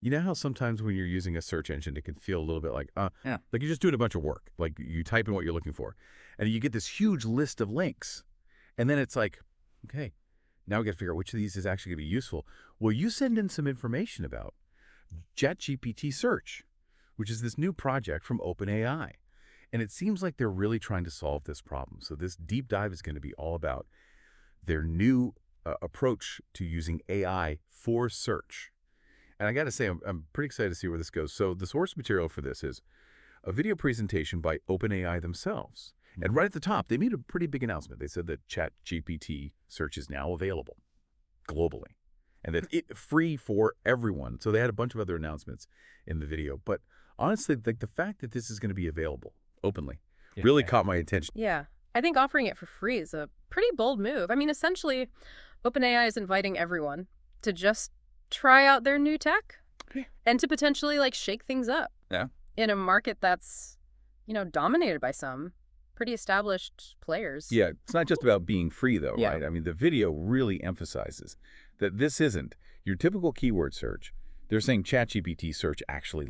You know how sometimes when you're using a search engine, it can feel a little bit Yeah. like you're just doing a bunch of work. Like you type in what you're looking for, and you get this huge list of links. And then it's like, okay, now we got to figure out which of these is actually going to be useful. Well, you send in some information about ChatGPT Search, which is this new project from OpenAI. And it seems like they're really trying to solve this problem. So this deep dive is going to be all about their new approach to using AI for search. And I got to say, I'm pretty excited to see where this goes. So the source material for this is a video presentation by OpenAI themselves. And right at the top, they made a pretty big announcement. They said that ChatGPT Search is now available globally and that it's free for everyone. So they had a bunch of other announcements in the video. But honestly, like the fact that this is going to be available openly really caught my attention. Yeah. I think offering it for free is a pretty bold move. I mean, essentially, OpenAI is inviting everyone to just try out their new tech and to potentially like shake things up. Yeah. In a market that's, dominated by some pretty established players. Yeah, it's not just about being free, though, Yeah. right? I mean, the video really emphasizes that this isn't your typical keyword search. They're saying ChatGPT Search actually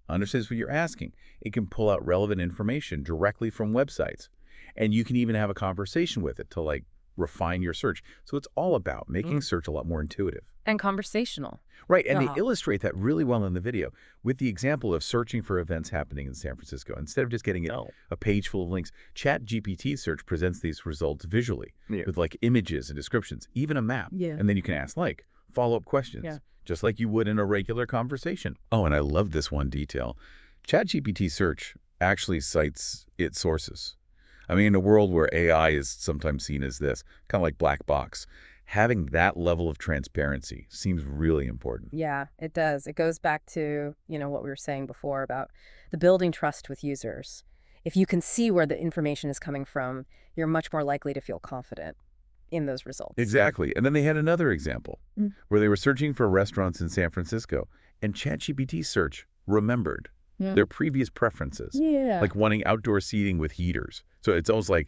understands what you're asking. It can pull out relevant information directly from websites. And you can even have a conversation with it to, like, refine your search. So it's all about making search a lot more intuitive. And conversational. Right, and Yeah. they illustrate that really well in the video with the example of searching for events happening in San Francisco. Instead of just getting a page full of links, ChatGPT Search presents these results visually with like images and descriptions, even a map. Yeah. And then you can ask like follow-up questions, just like you would in a regular conversation. Oh, and I love this one detail. ChatGPT Search actually cites its sources. I mean, in a world where AI is sometimes seen as this, kind of like black box, having that level of transparency seems really important. Yeah, it does. It goes back to, what we were saying before about the building trust with users. If you can see where the information is coming from, you're much more likely to feel confident in those results. Exactly. And then they had another example where they were searching for restaurants in San Francisco, and ChatGPT Search remembered their previous preferences, like wanting outdoor seating with heaters. So it's almost like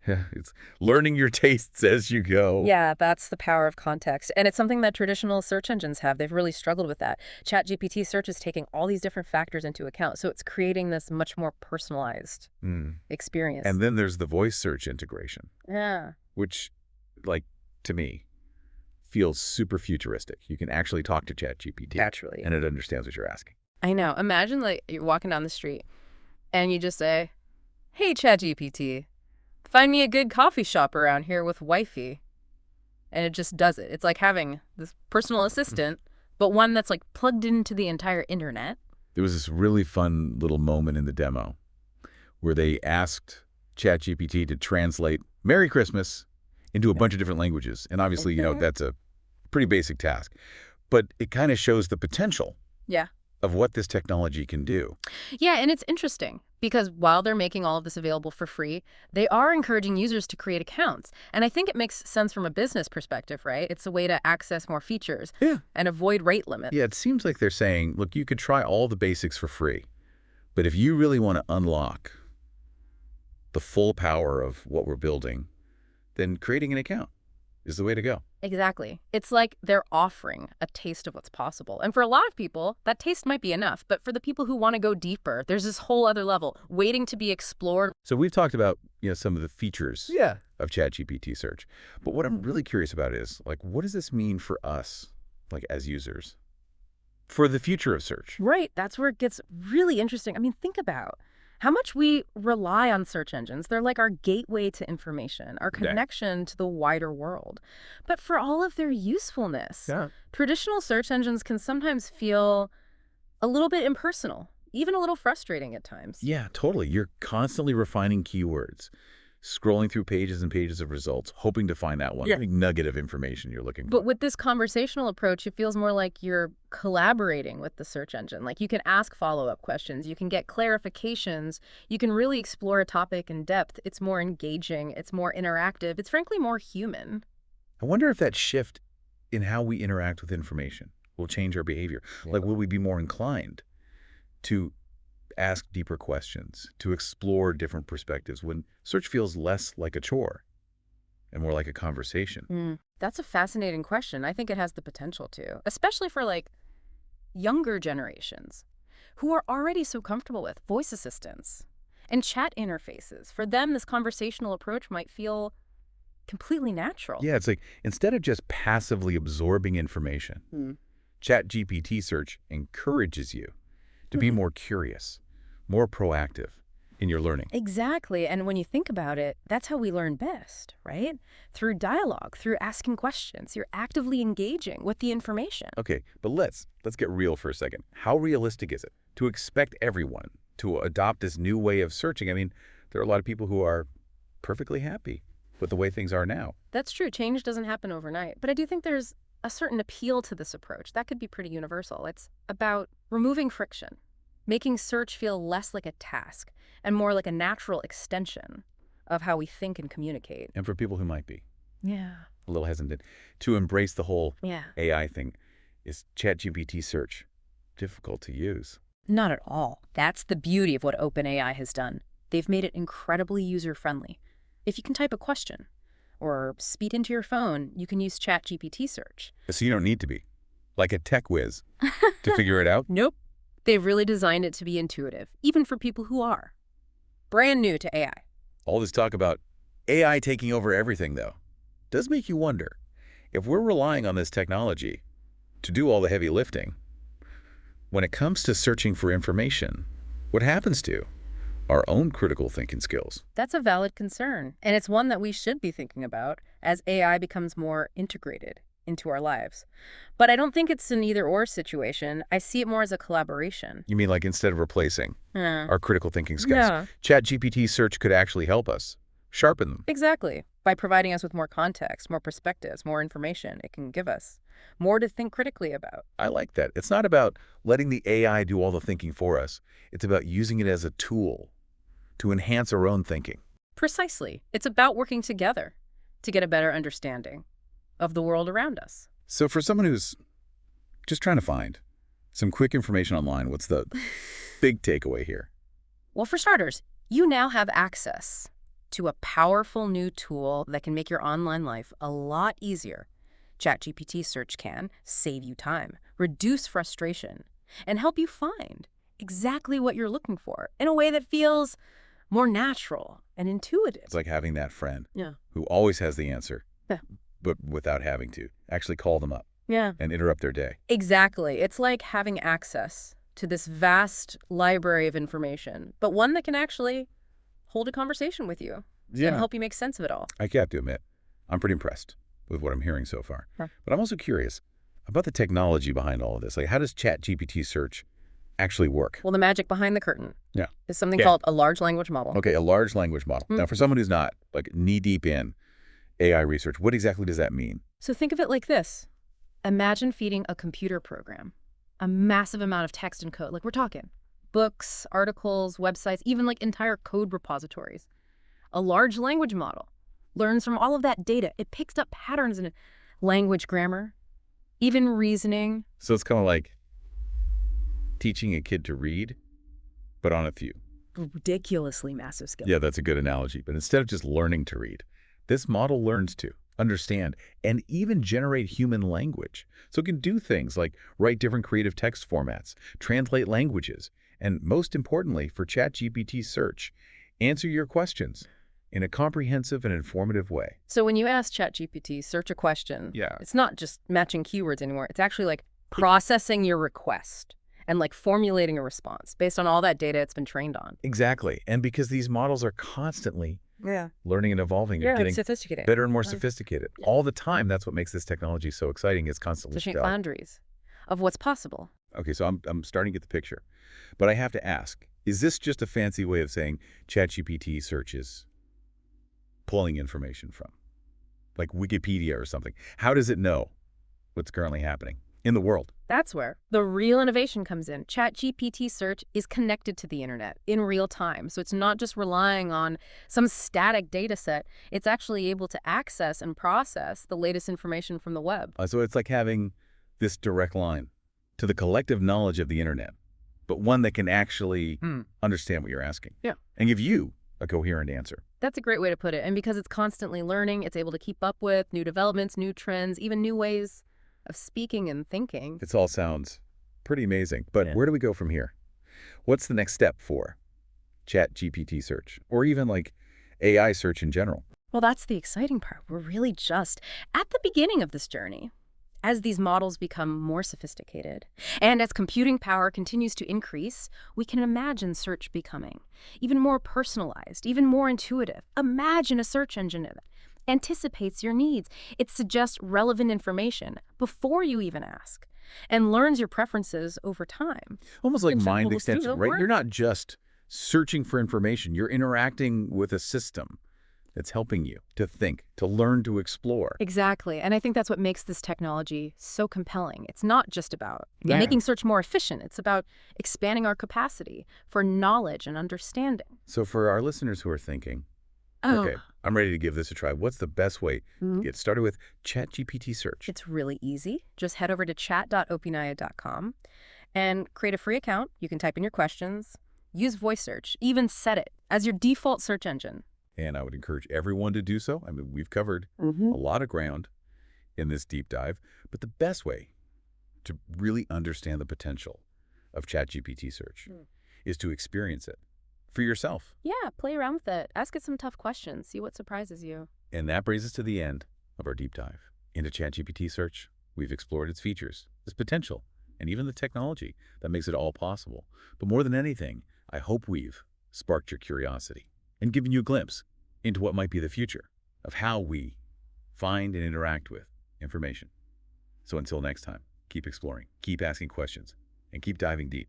it's learning your tastes as you go. Yeah, that's the power of context. And it's something that traditional search engines have. They've really struggled with that. ChatGPT Search is taking all these different factors into account. So it's creating this much more personalized experience. And then there's the voice search integration. Yeah. Which, like, to me, feels super futuristic. You can actually talk to ChatGPT. Naturally. And it understands what you're asking. I know. Imagine like you're walking down the street and you just say, "Hey, ChatGPT, find me a good coffee shop around here with wifey." And it just does it. It's like having this personal assistant, but one that's like plugged into the entire internet. There was this really fun little moment in the demo where they asked ChatGPT to translate Merry Christmas into a bunch of different languages. And obviously, that's a pretty basic task. But it kind of shows the potential of what this technology can do. Yeah, and it's interesting because while they're making all of this available for free, they are encouraging users to create accounts. And I think it makes sense from a business perspective, right? It's a way to access more features and avoid rate limits. Yeah, it seems like they're saying, look, you could try all the basics for free. But if you really want to unlock the full power of what we're building, then creating an account is the way to go. Exactly. It's like they're offering a taste of what's possible. And for a lot of people, that taste might be enough. But for the people who want to go deeper, there's this whole other level waiting to be explored. So we've talked about, some of the features of ChatGPT Search. But what I'm really curious about is, like, what does this mean for us, like, as users, for the future of search? Right. That's where it gets really interesting. I mean, think about how much we rely on search engines. They're like our gateway to information, our connection to the wider world. But for all of their usefulness, traditional search engines can sometimes feel a little bit impersonal, even a little frustrating at times. Yeah, totally. You're constantly refining keywords, scrolling through pages and pages of results, hoping to find that one big nugget of information you're looking for. But with this conversational approach, it feels more like you're collaborating with the search engine. Like you can ask follow-up questions, you can get clarifications, you can really explore a topic in depth. It's more engaging, it's more interactive, it's frankly more human. I wonder if that shift in how we interact with information will change our behavior. Like, will we be more inclined to ask deeper questions, to explore different perspectives when search feels less like a chore and more like a conversation? That's a fascinating question. I think it has the potential to, especially for like younger generations who are already so comfortable with voice assistants and chat interfaces. For them, this conversational approach might feel completely natural. Yeah, it's like instead of just passively absorbing information, ChatGPT Search encourages you to be more curious, more proactive in your learning. Exactly. And when you think about it, that's how we learn best, right? Through dialogue, through asking questions. You're actively engaging with the information. Okay, but let's get real for a second. How realistic is it to expect everyone to adopt this new way of searching? I mean, there are a lot of people who are perfectly happy with the way things are now. That's true. Change doesn't happen overnight. But I do think there's a certain appeal to this approach. That could be pretty universal. It's about removing friction, making search feel less like a task and more like a natural extension of how we think and communicate. And for people who might be Yeah. a little hesitant to embrace the whole Yeah. AI thing, is ChatGPT Search difficult to use? Not at all. That's the beauty of what OpenAI has done. They've made it incredibly user-friendly. If you can type a question or speed into your phone, you can use ChatGPT Search. So you don't need to be like a tech whiz to figure it out? Nope. They've really designed it to be intuitive, even for people who are brand new to AI. All this talk about AI taking over everything, though, does make you wonder if we're relying on this technology to do all the heavy lifting. When it comes to searching for information, what happens to our own critical thinking skills? That's a valid concern, and it's one that we should be thinking about as AI becomes more integrated into our lives. But I don't think it's an either-or situation. I see it more as a collaboration. You mean like instead of replacing our critical thinking skills, Yeah. ChatGPT Search could actually help us sharpen them? Exactly. By providing us with more context, more perspectives, more information, it can give us more to think critically about. I like that. It's not about letting the AI do all the thinking for us. It's about using it as a tool to enhance our own thinking. Precisely. It's about working together to get a better understanding of the world around us. So for someone who's just trying to find some quick information online, what's the big takeaway here? Well, for starters, you now have access to a powerful new tool that can make your online life a lot easier. ChatGPT Search can save you time, reduce frustration, and help you find exactly what you're looking for in a way that feels more natural and intuitive. It's like having that friend Yeah. who always has the answer, Yeah. but without having to actually call them up Yeah. and interrupt their day. Exactly. It's like having access to this vast library of information, but one that can actually hold a conversation with you and help you make sense of it all. I have to admit, I'm pretty impressed with what I'm hearing so far. Huh. But I'm also curious about the technology behind all of this. Like, how does ChatGPT Search actually work? Well, the magic behind the curtain Yeah. is something Yeah. called a large language model. Okay, a large language model. Now, for someone who's not like knee-deep in AI research, what exactly does that mean? So think of it like this. Imagine feeding a computer program a massive amount of text and code. Like we're talking books, articles, websites, even like entire code repositories. A large language model learns from all of that data. It picks up patterns in language grammar, even reasoning. So it's kind of like teaching a kid to read, but on a few. Ridiculously massive scale. Yeah, that's a good analogy. But instead of just learning to read, this model learns to understand and even generate human language. So it can do things like write different creative text formats, translate languages, and most importantly for ChatGPT Search, answer your questions in a comprehensive and informative way. So when you ask ChatGPT, search a question, it's not just matching keywords anymore. It's actually like processing your request and like formulating a response based on all that data it's been trained on. Exactly. And because these models are constantly learning and evolving and getting sophisticated. better and more sophisticated. All the time, that's what makes this technology so exciting. It's constantly Pushing developing. boundaries of what's possible. Okay, so I'm starting to get the picture. But I have to ask, is this just a fancy way of saying ChatGPT Search is pulling information from? Like Wikipedia or something? How does it know what's currently happening in the world? That's where the real innovation comes in. ChatGPT Search is connected to the internet in real time. So it's not just relying on some static data set. It's actually able to access and process the latest information from the web. So it's like having this direct line to the collective knowledge of the internet, but one that can actually understand what you're asking and give you a coherent answer. That's a great way to put it. And because it's constantly learning, it's able to keep up with new developments, new trends, even new ways of speaking and thinking. This all sounds Pretty amazing. But Yeah. where do we go from here? What's the next step for ChatGPT search, or even like AI search in general? Well, that's the exciting part. We're really just at the beginning of this journey. As these models become more sophisticated, and as computing power continues to increase, we can imagine search becoming even more personalized, even more intuitive. Imagine a search engine that anticipates your needs. It suggests relevant information before you even ask, and learns your preferences over time. Almost like And so mind we'll do extension, the right? work. You're not just searching for information. You're interacting with a system that's helping you to think, to learn, to explore. Exactly. And I think that's what makes this technology so compelling. It's not just about Yeah. making search more efficient. It's about expanding our capacity for knowledge and understanding. So for our listeners who are thinking, Oh, okay, I'm ready to give this a try. What's the best way to get started with ChatGPT search? it's really easy. Just head over to chat.openai.com and create a free account. You can type in your questions, use voice search, even set it as your default search engine. And I would encourage everyone to do so. I mean, we've covered a lot of ground in this deep dive, but the best way to really understand the potential of ChatGPT search is to experience it for yourself. Yeah, play around with it. Ask it some tough questions. See what surprises you. And that brings us to the end of our deep dive into ChatGPT search. We've explored its features, its potential, and even the technology that makes it all possible. But more than anything, I hope we've sparked your curiosity and given you a glimpse into what might be the future of how we find and interact with information. So until next time, keep exploring, keep asking questions, and keep diving deep.